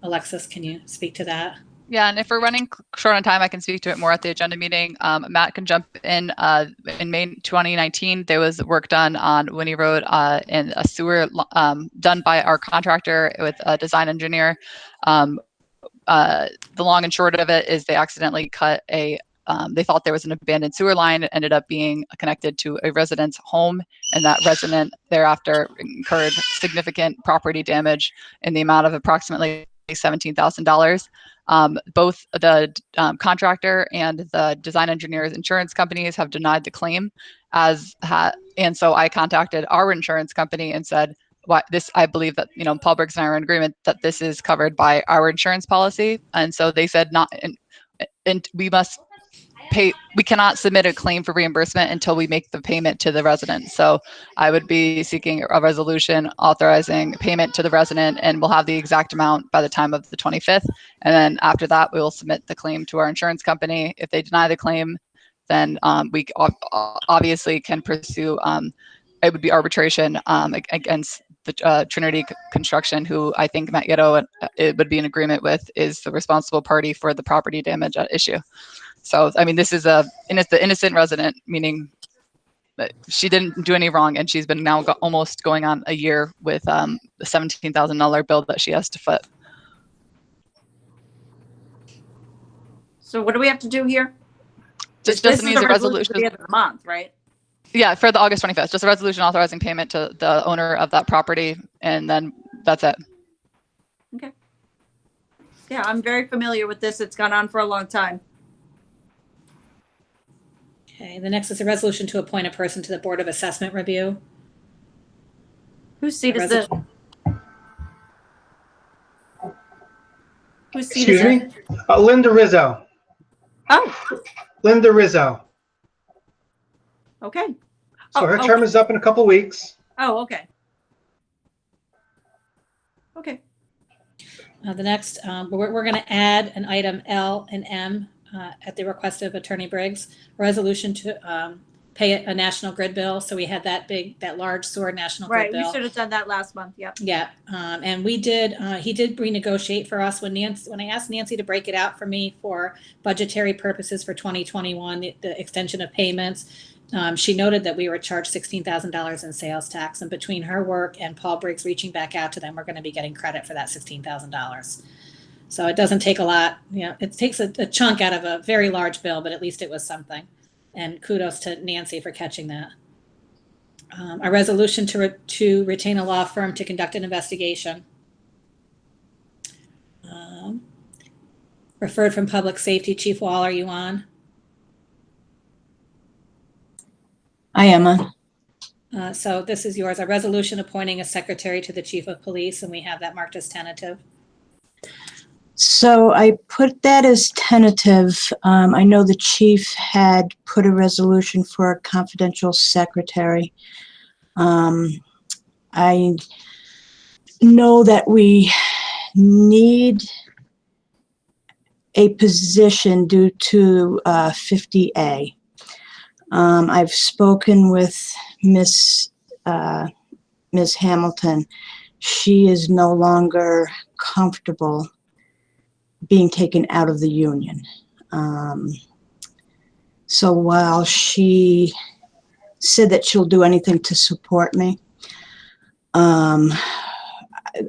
Alexis, can you speak to that? Yeah, and if we're running short on time, I can speak to it more at the agenda meeting. Matt can jump in. In May 2019, there was work done on Winnie Road in a sewer done by our contractor with a design engineer. The long and short of it is they accidentally cut they thought there was an abandoned sewer line. It ended up being connected to a resident's home, and that resident thereafter incurred significant property damage in the amount of approximately $17,000. Both the contractor and the design engineer's insurance companies have denied the claim, and so I contacted our insurance company and said, I believe that, Paul Briggs and I are in agreement that this is covered by our insurance policy. And so they said not, and we must pay, we cannot submit a claim for reimbursement until we make the payment to the resident. So I would be seeking a resolution authorizing payment to the resident, and we'll have the exact amount by the time of the 25th. And then after that, we will submit the claim to our insurance company. If they deny the claim, then we obviously can pursue, it would be arbitration against the Trinity Construction, who I think Matt Yetto it would be in agreement with, is the responsible party for the property damage at issue. So, I mean, this is the innocent resident, meaning that she didn't do any wrong, and she's been now almost going on a year with the $17,000 bill that she has to foot. So what do we have to do here? Just This needs is a resolution. at the end of the month, right? Yeah, for the August 25th, just a resolution authorizing payment to the owner of that property, and then that's it. Okay. Yeah, I'm very familiar with this. It's gone on for a long time. Okay, the next is a resolution to appoint a person to the Board of Assessment Review. Whose seat is this? Whose seat Excuse is me? it? Linda Rizzo. Oh, Linda Rizzo. okay. So her Oh, term is up in a couple of weeks. Oh, okay. Okay. The next, we're going to add an item L and M at the request of Attorney Briggs, resolution to pay a national grid bill. So we had that large sewer national grid Right. We bill. should have done that last month. Yep. Yeah, and we did. He did renegotiate for us when I asked Nancy to break it out for me for budgetary purposes for 2021, the extension of payments. She noted that we were charged $16,000 in sales tax, and between her work and Paul Briggs reaching back out to them, we're going to be getting credit for that $16,000. So it doesn't take a lot. It takes a chunk out of a very large bill, but at least it was something. And kudos to Nancy for catching that. A resolution to retain a law firm to conduct an investigation. Referred from Public Safety. Chief Wall, are you on? I am on. So this is yours. A resolution appointing a secretary to the Chief of Police, and we have that marked as tentative. So I put that as tentative. I know the chief had put a resolution for a confidential secretary. I know that we need a position due to 50A. I've spoken with Miss Hamilton. She is no longer comfortable being taken out of the union. So while she said that she'll do anything to support me, I'm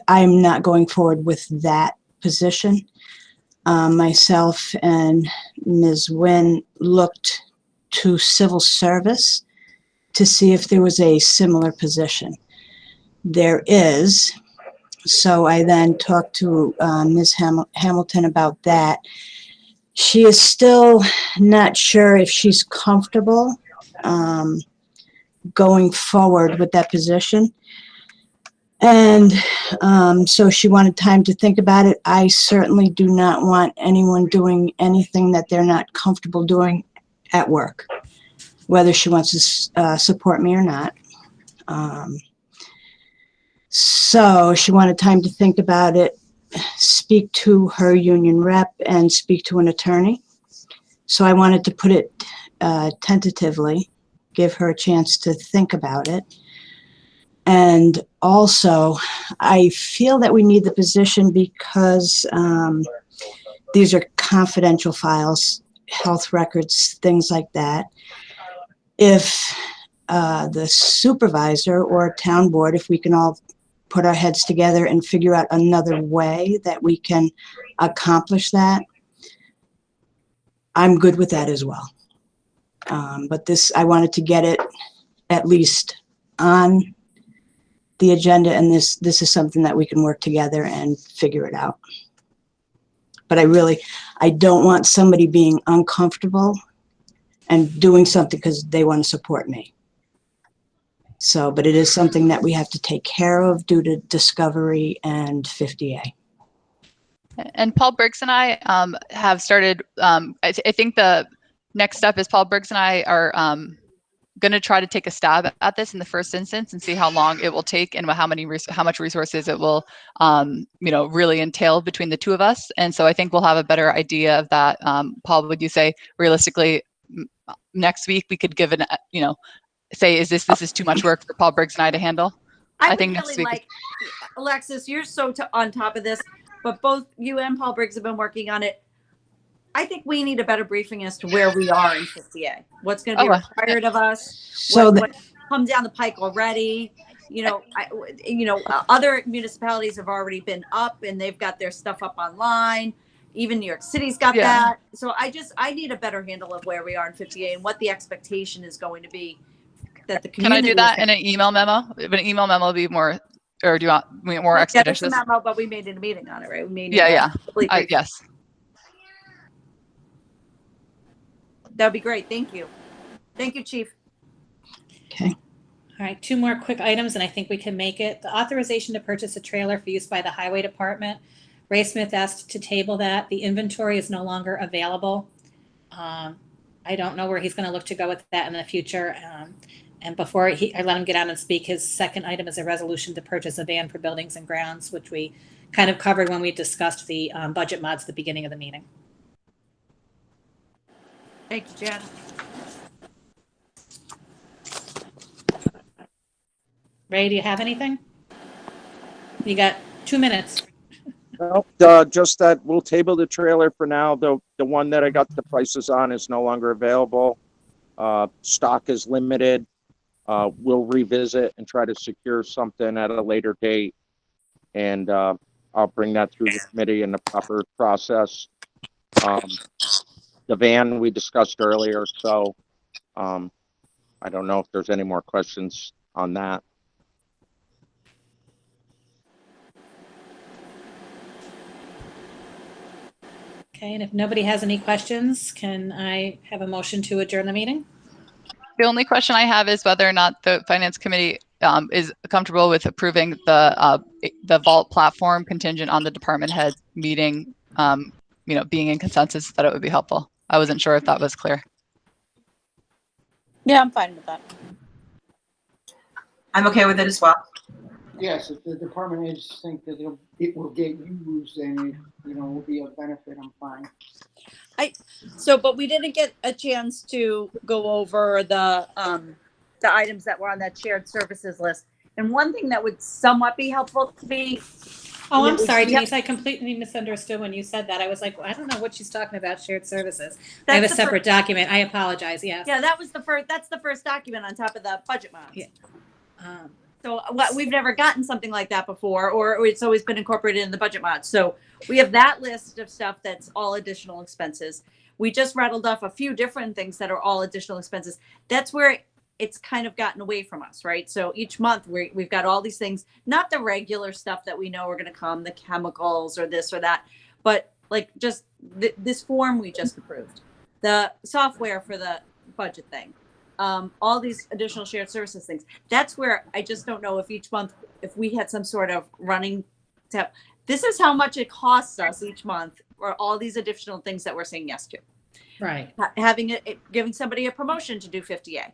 not going forward with that position. Myself and Ms. Nguyen looked to civil service to see if there was a similar position. There is. So I then talked to Ms. Hamilton about that. She is still not sure if she's comfortable going forward with that position. And so she wanted time to think about it. I certainly do not want anyone doing anything that they're not comfortable doing at work, whether she wants to support me or not. So she wanted time to think about it, speak to her union rep, and speak to an attorney. So I wanted to put it tentatively, give her a chance to think about it. And also, I feel that we need the position because these are confidential files, health records, things like that. If the supervisor or town board, if we can all put our heads together and figure out another way that we can accomplish that, I'm good with that as well. But this, I wanted to get it at least on the agenda, and this is something that we can work together and figure it out. But I don't want somebody being uncomfortable and doing something because they want to support me. So, but it is something that we have to take care of due to discovery and 50A. And Paul Briggs and I have started, I think the next step is Paul Briggs and I are going to try to take a stab at this in the first instance and see how long it will take and how much resources it will, really entail between the two of us. And so I think we'll have a better idea of that. Paul, would you say realistically next week we could give say, this is too much work for Paul Briggs and I to handle? I think would next really week. like, Alexis, you're so on top of this, but both you and Paul Briggs have been working on it. I think we need a better briefing as to where we are in 50A. What's going to be Oh, required of us? So What comes down the pike already? Other municipalities have already been up and they've got their stuff up online. Even New York City's got Yeah. that. So I need a better handle of where we are in 50A and what the expectation is going to be that the Can I community do that in an email memo? Would an email memo be more, or do you want more Get us a expeditious? memo, but we made it a meeting on it, right? We made Yeah, yeah. Complete Yes. That'd be great. Thank you. Thank you, Chief. okay. All right, 2 more quick items, and I think we can make it. The authorization to purchase a trailer for use by the Highway Department. Ray Smith asked to table that. The inventory is no longer available. I don't know where he's going to look to go with that in the future. And before I let him get on and speak, his second item is a resolution to purchase a van for buildings and grounds, which we kind of covered when we discussed the budget mods at the beginning of the meeting. Thank you, Jen. Ray, do you have anything? You got 2 minutes. Well, just that we'll table the trailer for now. The one that I got the prices on is no longer available. Stock is limited. We'll revisit and try to secure something at a later date. And I'll bring that through the committee in the proper process. The van we discussed earlier, so I don't know if there's any more questions on that. Okay, and if nobody has any questions, can I have a motion to adjourn the meeting? The only question I have is whether or not the finance committee is comfortable with approving the vault platform contingent on the department head meeting, being in consensus, that it would be helpful. I wasn't sure if that was clear. Yeah, I'm fine with that. I'm okay with it as well. Yes, if the department heads think that it will get used and it, will be a benefit, I'm fine. But we didn't get a chance to go over the items that were on that shared services list. And one thing that would somewhat be helpful to me. Oh, I'm sorry, Yep. Denise. I completely misunderstood when you said that. I was like, well, I don't know what she's talking about, shared services. I have a separate document. I apologize. Yes. Yeah, that's the first document on top of the budget mods. Yeah. So we've never gotten something like that before, or it's always been incorporated in the budget mods. So we have that list of stuff that's all additional expenses. We just rattled off a few different things that are all additional expenses. That's where it's kind of gotten away from us, right? So each month we've got all these things, not the regular stuff that we know are going to come, the chemicals or this or that, but like just this form we just approved, the software for the budget thing. All these additional shared services things. That's where I just don't know if each month, if we had some sort of running step, this is how much it costs us each month for all these additional things that we're saying yes to. Right. Giving somebody a promotion to do 50A.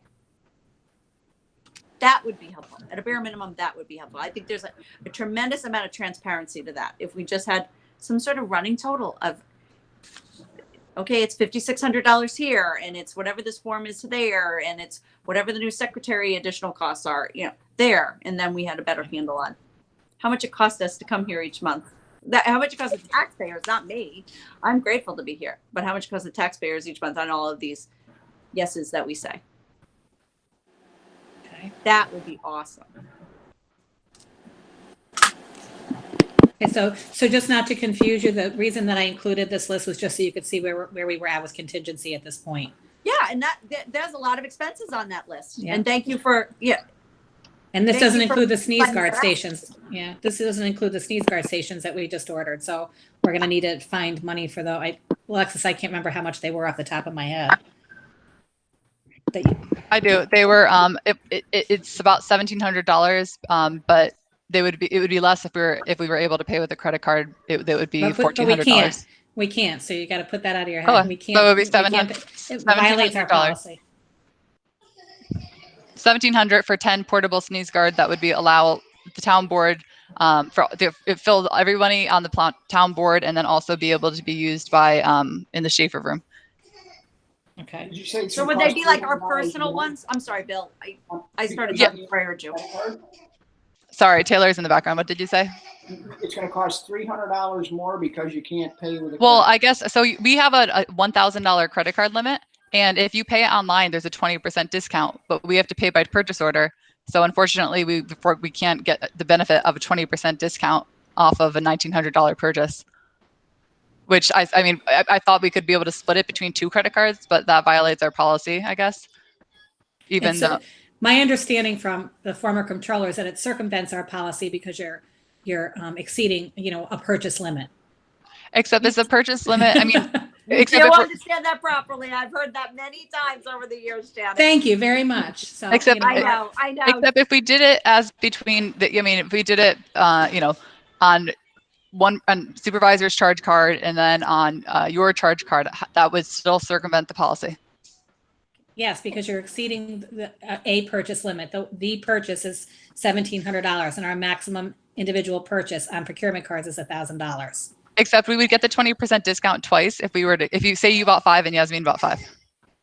That would be helpful. At a bare minimum, that would be helpful. I think there's a tremendous amount of transparency to that. If we just had some sort of running total of, okay, it's $5,600 here, and it's whatever this form is there, and it's whatever the new secretary additional costs are, there. And then we had a better handle on how much it cost us to come here each month. How much it costs the taxpayers, not me. I'm grateful to be here, but how much it costs the taxpayers each month on all of these yeses that we say. Okay. That would be awesome. Okay, so just not to confuse you, the reason that I included this list was just so you could see where we were at with contingency at this point. Yeah, and there's a lot of expenses on that list. Yeah. And thank you for And this Thank doesn't you for include the sneeze finding guard that out. stations. Yeah, this doesn't include the sneeze guard stations that we just ordered. So we're going to need to find money for those. Alexis, I can't remember how much they were off the top of my head. I do. They were. It's about $1,700. But it would be less if we were able to pay with a credit card. It would be $1,400. We can't. So you got to put that out of your head. Oh, We can't. so it would be It violates our $1,700. policy. $1,700 for 10 portable sneeze guard. That would allow the town board it filled everybody on the town board, and then also be able to be used by in the Schaefer room. Okay. Did you say So would they be like our personal ones? I'm sorry, Bill. I started talking prior to. Sorry, Taylor's in the background. What did you say? It's gonna cost $300 more because you can't pay with a Well, credit. I guess, so we have a $1,000 credit card limit. And if you pay it online, there's a 20% discount, but we have to pay by purchase order. So unfortunately, we can't get the benefit of a 20% discount off of a $1,900 purchase. Which I thought we could be able to split it between 2 credit cards, but that violates our policy, I guess. Even though, My understanding from the former comptroller is that it circumvents our policy because you're exceeding, a purchase limit. except it's a purchase limit. I mean, You except do if we're- understand that properly. I've heard that many times over the years, Janet. Thank you very much. So, Except- I know. except if we did it as between the, if we did it, on one on supervisor's charge card and then on your charge card, that would still circumvent the policy. yes, because you're exceeding a purchase limit. The purchase is $1,700 and our maximum individual purchase on procurement cards is $1,000. Except we would get the 20% discount twice if you say you bought 5 and Yasmin bought 5.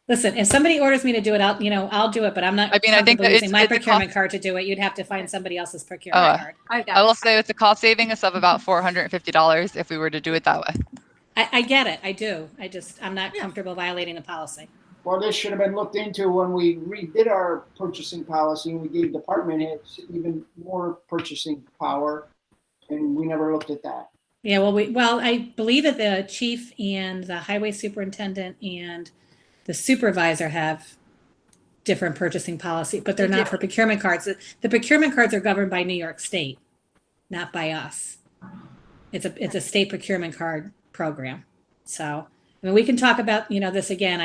Listen, if somebody orders me to do it, I'll do it, but I'm not I mean, I think comfortable that using my it's a procurement card to do it. You'd have to find somebody else's procurement card. I will say it's a cost savings of about $450 if we were to do it that way. I get it. I do. I'm not comfortable violating the policy. Well, this should have been looked into when we redid our purchasing policy and we gave department heads even more purchasing power, and we never looked at that. Yeah, well, I believe that the chief and the highway superintendent and the supervisor have different purchasing policy, but they're not for procurement cards. The procurement cards are governed by New York State, not by us. It's a state procurement card program. So, I mean, we can talk about, this again.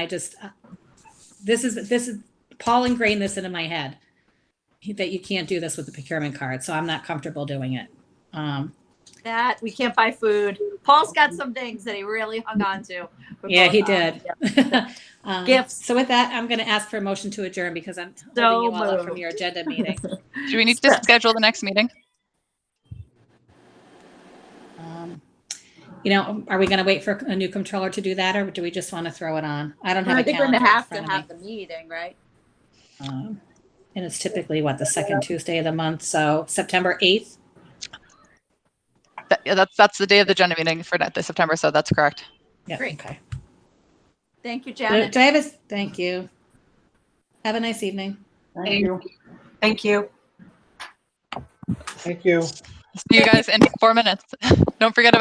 This is Paul ingrained this into my head that you can't do this with the procurement card. So I'm not comfortable doing it. That we can't buy food. Paul's got some things that he really hung on to. Yeah, he did. Gifts. So with that, I'm going to ask for a motion to adjourn because I'm holding you all up from your agenda meeting. Do we need to schedule the next meeting? Are we going to wait for a new comptroller to do that, or do we just want to throw it on? I don't have I a think we're calendar gonna in have to front of have me. the meeting, right? And it's typically the second Tuesday of the month. So September 8th. That's the day of the agenda meeting for September. So that's correct. Yeah. Great. Okay. Thank you, Janet. Do I have thank you. Have a nice evening. Thank you. Thank you. Thank you. See you guys in 4 minutes. Don't forget about